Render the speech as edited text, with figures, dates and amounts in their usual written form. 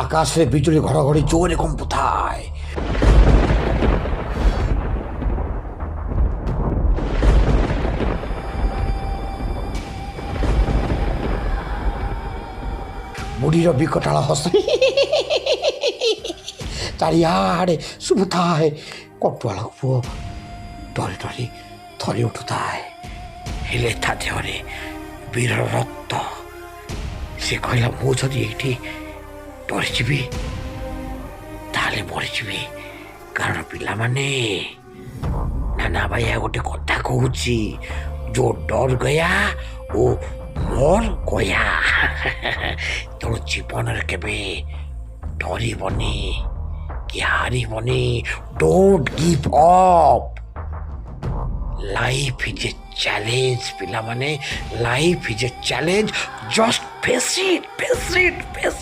ଆକାଶରେ ବିଜୁଳି ଘଡ଼ଘଡ଼ି ଜୋରେ କମ୍ପୁଥାଏ। ବୁଢ଼ୀର ବିକଟାଳ ହସ ଚାରିଆଡ଼େ ଶୁଭୁଥାଏ। କଟୁଆଳ ପୁଅ ଡରି ଡରି ଥରି ଉଠୁଥାଏ, ହେଲେ ତା ଦେହରେ ବୀରର ରକ୍ତ। ସେ କହିଲା, ମୁଁ ଯଦି ଏଇଠି ଡରିଯିବି ତାହେଲେ ମରିଯିବି। କାରଣ ପିଲାମାନେ, ନାନା ଭାଇଆ ଗୋଟେ କଥା କହୁଛି, ଯୋ ଡର ଗୟା ଓ ମୋର ଗୟା। ତେଣୁ ଜୀବନରେ କେବେ ଡରିବନି କି ହାରିବନି। Don't give up. Life is a challenge ପିଲାମାନେ, life is a challenge. Just face it, face it, face